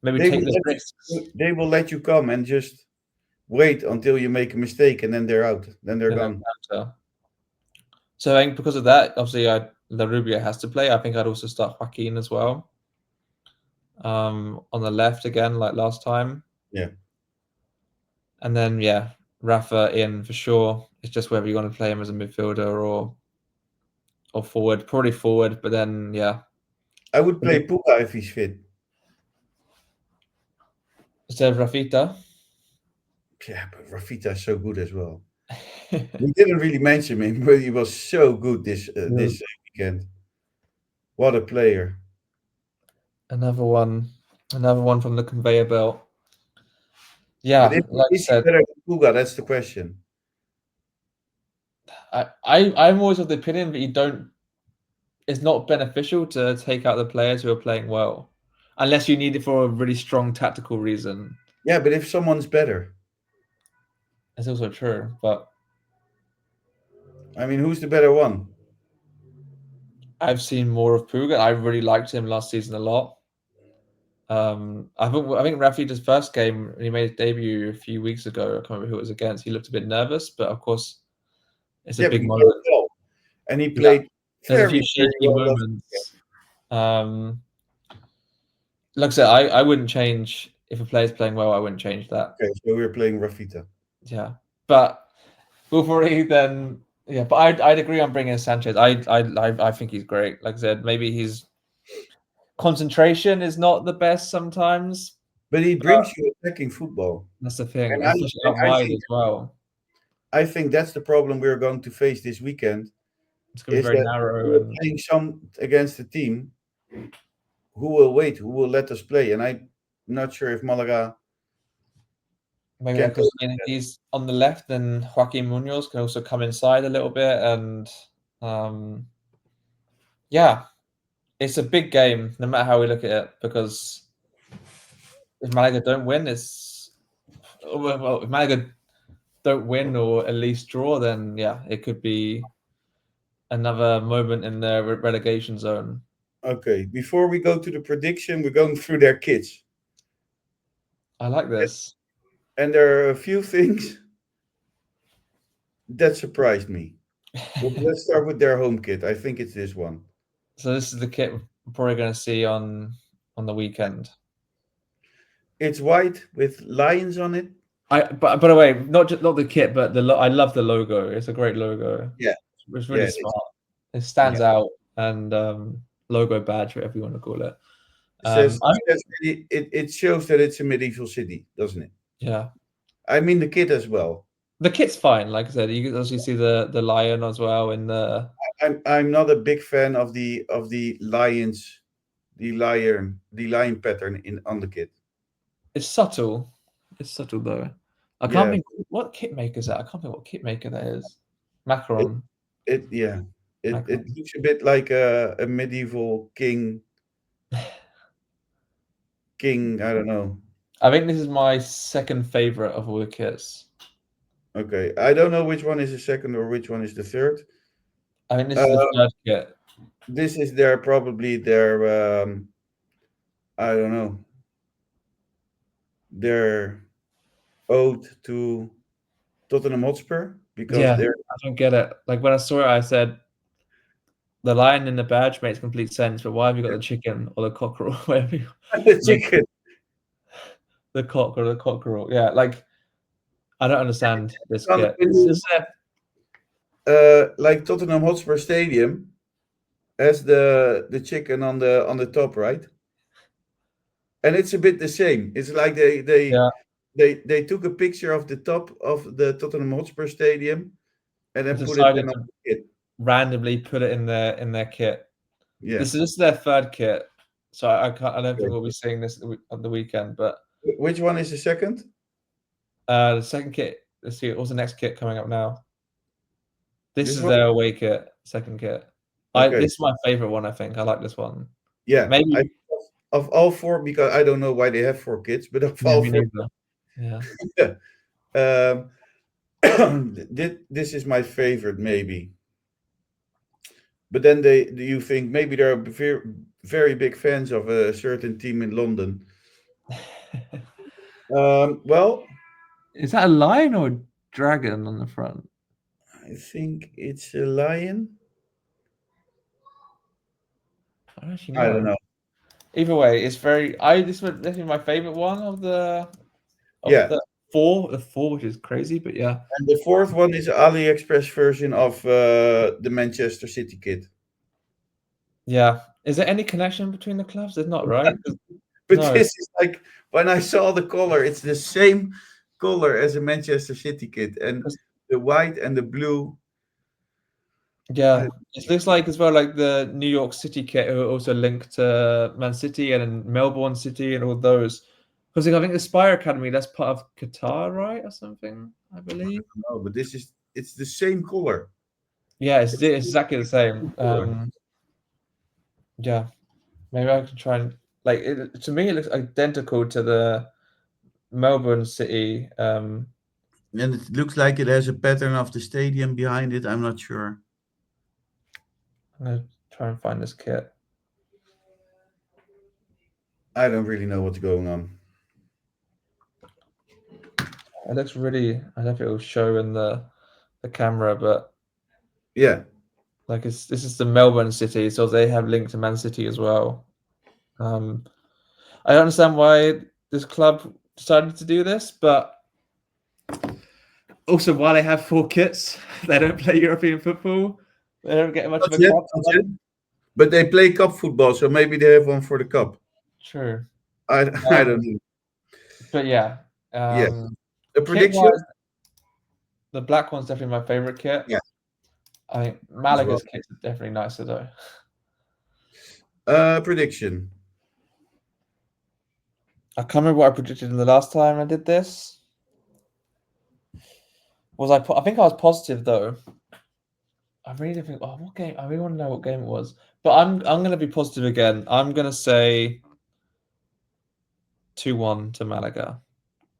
maybe They take will those let risks they will let you come and just wait until you make a mistake and then they're out. Then they're in their gone. counter. So I think because of that, obviously, La Rubia has to play. I think I'd also start Joaquin as well on the left again, like last time. Yeah. And then, yeah, Rafa in for sure. It's just whether you want to play him as a midfielder or forward. Probably forward, but then, yeah, I would play Puka if he's fit. instead of Rafita. Yeah, but Rafita is so good as well. We didn't really mention him, but he was so good this weekend. What a player! Another one, another one from the conveyor belt. But Yeah, like I is he said, better than Puga? That's the question. I'm always of the opinion that you don't. It's not beneficial to take out the players who are playing well, unless you need it for a really strong tactical reason. Yeah, but if someone's better, It's also true, but I mean, who's the better one? I've seen more of Puga. I really liked him last season a lot. I think Rafita's first game when he made his debut a few weeks ago. I can't remember who it was against. He looked a bit nervous, but of course, it's a Yeah, but big he played moment. well, and he Yeah, played there's a few very shaky well last weekend. moments. Um, like I said, I wouldn't change if a player's playing well. I wouldn't change that. Okay, so we're playing Rafita. Yeah, but we'll probably then. Yeah, but I'd agree on bringing in Sanchez. I think he's great. Like I said, maybe his concentration is not the best sometimes. But he But brings you attacking football, that's the thing, and especially out wide as well. I think that's the problem we're going to face this weekend. It's gonna be Is very that narrow, we're and playing some against a team who will wait, who will let us play, and I'm not sure if Malaga maybe can because cope. he's on the left, then Joaquin Munoz can also come inside a little bit, and um, yeah, it's a big game no matter how we look at it. Because if Malaga don't win, it's well, if Malaga don't win or at least draw, then yeah, it could be another moment in the relegation zone. Okay, before we go to the prediction, we're going through their kits, I like this. and there are a few things that surprised me. Well, let's start with their home kit. I think it's this one. So this is the kit we're probably going to see on the weekend. It's white with lions on it. But by the way, not the kit, but I love the logo. It's a great logo. Yeah, It's yeah, really it is. smart. It Yeah. stands out and logo badge, whatever you want to call it. It says I that's really, it shows that it's a medieval city, doesn't it? yeah, I mean the kit as well. the kit's fine. Like I said, you can also see the lion as well in the. I'm not a big fan of the lions, the lion pattern in on the kit. It's subtle. It's subtle though. I can't Yeah, think what kit maker is that. I can't think what kit maker that is. it Macron. it yeah it Macron. looks a bit like a medieval king. I don't know. I think this is my second favorite of all the kits. Okay, I don't know which one is the second or which one is the third. I think this is the Uh, third kit. this is their probably their I don't know, their ode to Tottenham Hotspur because Yeah, they're I don't get it. Like when I saw it, I said, the lion in the badge makes complete sense, but why have you got the chicken or the cockerel? Whatever The the, chicken. the cock or the cockerel. Yeah, like I don't understand this kit. When It's you, just like Tottenham Hotspur Stadium has the chicken on the top, right? And it's a bit the same. It's like yeah, they took a picture of the top of the Tottenham Hotspur Stadium and then put it decided then on to the kit. randomly put it in their kit. Yeah. This is their third kit, so I can't. I don't think Okay. we'll be seeing this on the weekend. But Which one is the second? the second kit. Let's see. What's the next kit coming up now? This This is one? their away kit, second kit. Okay. This is my favorite one. I think I like this one. Yeah. I Maybe. of all four, because I don't know why they have four kids, but of Yeah, all me four, neither. Yeah. um, this is my favorite, maybe. But then do you think maybe they're very, very big fans of a certain team in London? Well, Is that a lion or a dragon on the front? I think it's a lion. I don't actually I don't know. know. Either way, it's very. I this was definitely my favorite one of Yeah, the four. The four, which is crazy, but yeah, and the fourth one is AliExpress version of the Manchester City kit. yeah. Is there any connection between the clubs? There's not, right? But No, this is like when I saw the color, it's the same color as a Manchester City kit, and 'cause- the white and the blue. I, yeah. It looks like as well like the New York City kit are also linked to Man City and then Melbourne City and all those. Because I think the Spire Academy that's part of Qatar, right, or something, I believe. don't know, but this is it's the same color. Yeah, it's It's exactly the same. the same color. Yeah, maybe I can try and like to me it looks identical to the Melbourne City. And it looks like it has a pattern of the stadium behind it. I'm not sure. I'm gonna try and find this kit. I don't really know what's going on. It looks really. I don't know if it will show in the camera, but Yeah, like this is the Melbourne City, so they have linked to Man City as well. Um, I understand why this club decided to do this, but also why they have four kits. They don't play European football. They don't get much not of a yet, cup. not yet. But they play cup football, so maybe they have one for the cup. True. I, I don't Um, know. but yeah, Yeah, a kit prediction? wise, the black one's definitely my favorite kit. Yeah, I think as well. Malaga's kits are definitely nicer though. Prediction. I can't remember what I predicted in the last time I did this. Was I? I think I was positive though. I really think. Oh, what game? I really want to know what game it was. But I'm gonna be positive again. I'm gonna say 2-1 to Malaga.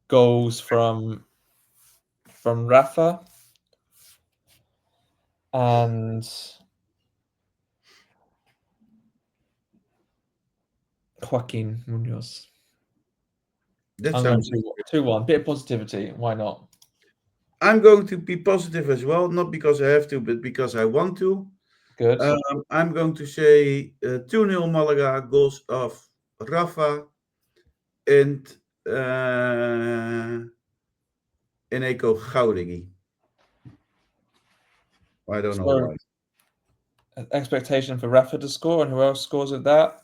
Goals from Rafa and Joaquin Munoz. That I'm going sounds. to 2-1. Bit of positivity. Why not? I'm going to be positive as well, not because I have to, but because I want to. Good. I'm going to say 2-0 Malaga, goals of Rafa and Eneko Gaudigui. I don't know So why. expectation for Rafa to score, and who else scores with that?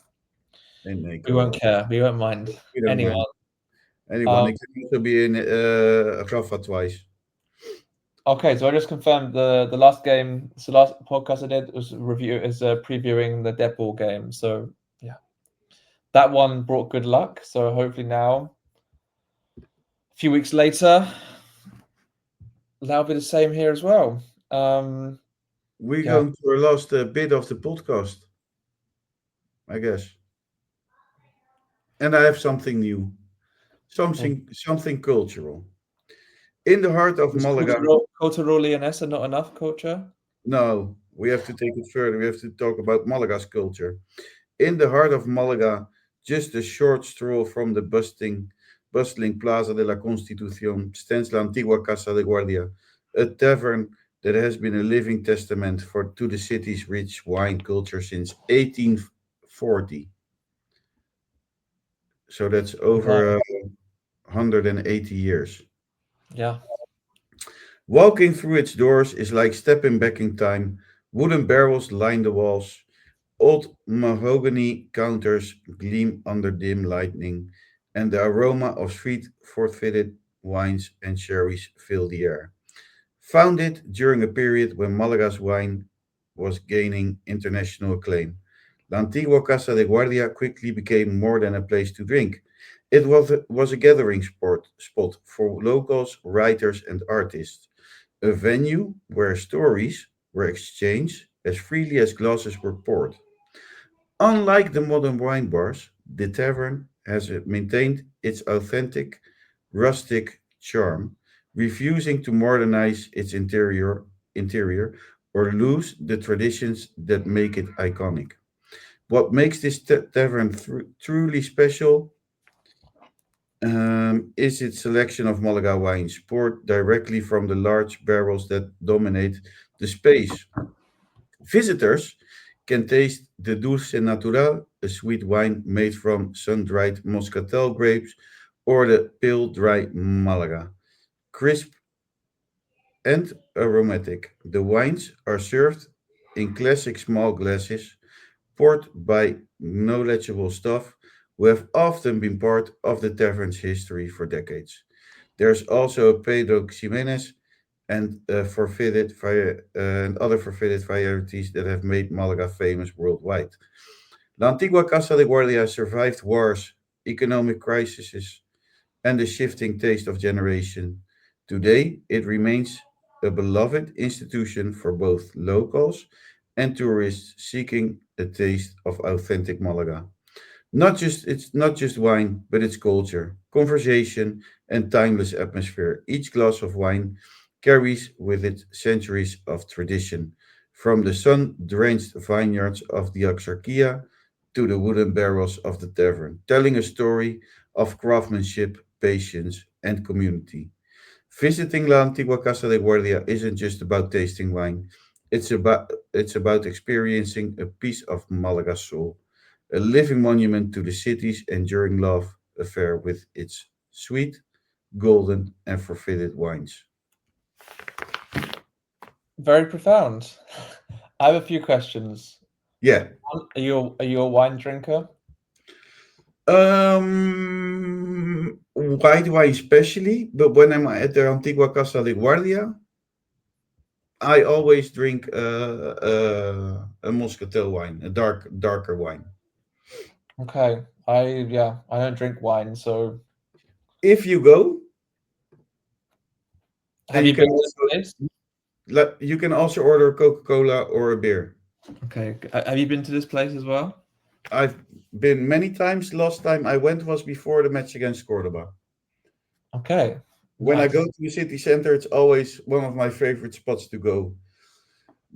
We won't Eneko. care. We won't mind We don't anyone. mind anyone. Um, It can also be in Rafa twice. okay, so I just confirmed the last game. So last podcast I did was previewing the dead ball game. So yeah, that one brought good luck. So hopefully now, a few weeks later, that'll be the same here as well. We're Yeah, going to our last bit of the podcast, I guess. And I have something new, cool. something cultural. In the heart of Is Malaga, Cultural Leonesa not enough culture? no, we have to take it further. We have to talk about Malaga's culture. In the heart of Malaga, just a short stroll from the bustling Plaza de la Constitución, stands La Antigua Casa de Guardia, a tavern that has been a living testament to the city's rich wine culture since 1840. So that's over Okay. 180 years. Yeah. Walking through its doors is like stepping back in time. Wooden barrels line the walls. Old mahogany counters gleam under dim lighting, and the aroma of sweet fortified wines and sherries fill the air. Founded during a period when Malaga's wine was gaining international acclaim, La Antigua Casa de Guardia quickly became more than a place to drink. It was a gathering spot for locals, writers, and artists, a venue where stories were exchanged as freely as glasses were poured. Unlike the modern wine bars, the tavern has maintained its authentic, rustic charm, refusing to modernize its interior or lose the traditions that make it iconic. What makes this tavern truly special is its selection of Malaga wines, poured directly from the large barrels that dominate the space. Visitors can taste the Dulce Natural, a sweet wine made from sun-dried Moscatel grapes, or the pale dry Malaga, crisp and aromatic. The wines are served in classic small glasses, poured by knowledgeable staff who have often been part of the tavern's history for decades. There's also Pedro Ximenez and and other forfeited varieties that have made Malaga famous worldwide. La Antigua Casa de Guardia survived wars, economic crises, and the shifting taste of generation. Today, it remains a beloved institution for both locals and tourists seeking a taste of authentic Malaga. It's not just wine, but it's culture, conversation, and timeless atmosphere. Each glass of wine carries with it centuries of tradition, from the sun-drenched vineyards of the Axarquia to the wooden barrels of the tavern, telling a story of craftsmanship, patience, and community. Visiting La Antigua Casa de Guardia isn't just about tasting wine. It's about experiencing a piece of Malaga's soul, a living monument to the city's enduring love affair with its sweet, golden, and forfeited wines. Very profound. I have a few questions. Yeah. Are you a wine drinker? White wine especially, but when I'm at the Antigua Casa de Guardia, I always drink a Moscatel wine, a darker wine. Okay. I don't drink wine, so If you go, have you you can been to this also place? order Coca Cola or a beer. Okay. Have you been to this place as well? I've been many times. Last time I went was before the match against Cordoba. Okay. When I go Nice. to the city center, it's always one of my favorite spots to go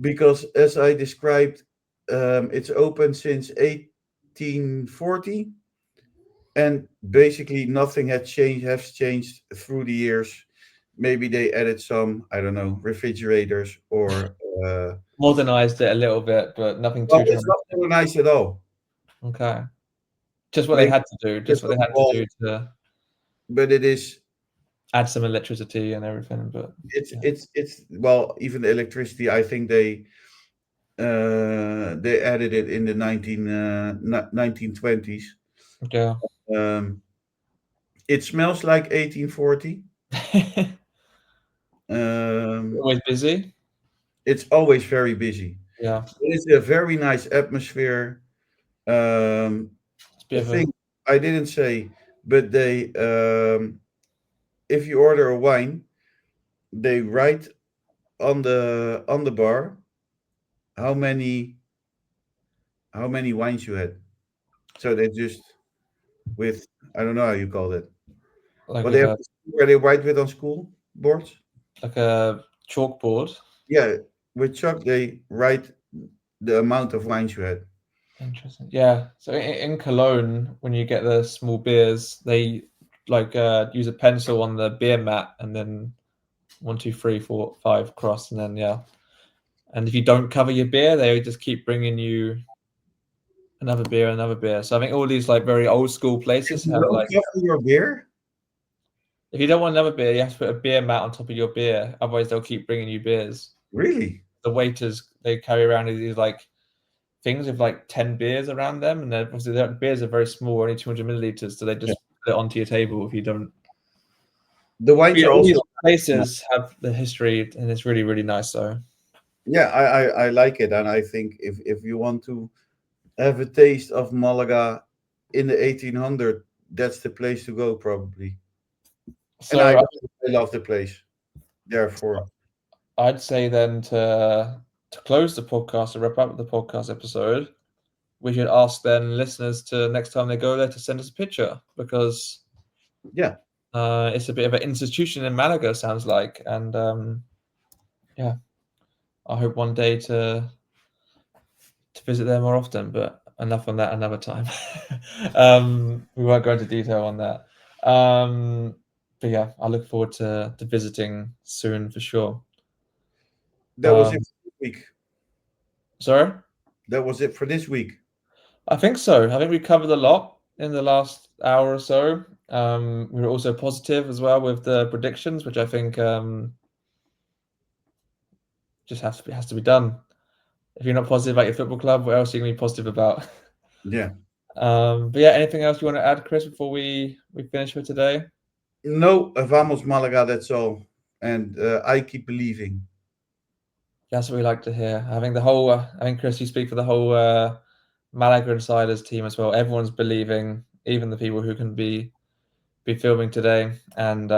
because, as I described, it's open since 1840, and basically nothing has changed through the years. Maybe they added some, I don't know, refrigerators or. Modernized it a little bit, but nothing Well, too it's not dramatic. very nice at all. Okay. Just what they Maybe had to do. Just just what they on the had to wall, do to but it is. add some electricity and everything. But yeah. Well, even the electricity. I think they added it in the 1920s. Yeah. Um, it smells like 1840. Um, Always busy. it's always very busy. Yeah. It's a very nice atmosphere. Um, It's a a bit of a thing I didn't say, but if you order a wine, they write on the bar how many how many wines you had. So they just with, I don't know how you call that. like What they with have a where they write with on school boards. like a chalkboard. Yeah, with chalk they write the amount of wines you had. Interesting. Yeah. So in Cologne, when you get the small beers, they use a pencil on the beer mat and then 1, 2, 3, 4, 5 cross, and then yeah. And if you don't cover your beer, they just keep bringing you another beer, another beer. So I think all these like very old school places If you have don't like, cover your beer, if you don't want another beer, you have to put a beer mat on top of your beer. Otherwise, they'll keep bringing you beers. really? The waiters, they carry around these like things with like 10 beers around them, and then obviously the beers are very small, only 200 milliliters, so they Yeah. just put it onto your table if you don't. The wines Yeah, are all these also nice. places have the history, and it's really, really nice. So Yeah, I like it, and I think if you want to have a taste of Malaga in the 1800, that's the place to go probably. And so I love the place. Therefore, I'd say then to close the podcast and wrap up the podcast episode, we should ask then listeners to next time they go there to send us a picture, because yeah, it's a bit of an institution in Malaga, sounds like, and yeah, I hope one day to visit there more often. But enough on that another time. We won't go into detail on that. But yeah, I look forward to visiting soon for sure. that was it for this week. Sorry. That was it for this week. I think so. I think we covered a lot in the last hour or so. We were also positive as well with the predictions, which I think just has to be done. If you're not positive about your football club, what else are you going to be positive about? Yeah. But yeah, anything else you want to add, Chris, before we finish for today? No, vamos Malaga. That's all. And I keep believing. That's what we like to hear. I think the whole, I think Chris, you speak for the whole Malaga Insiders team as well. Everyone's believing, even the people who can be filming today. And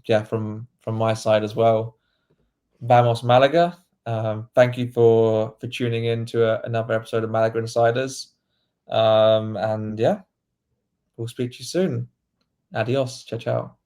yeah, from my side as well. Vamos Malaga. Thank you for tuning in to another episode of Malaga Insiders. And yeah, we'll speak to you soon. Adios. Ciao, ciao.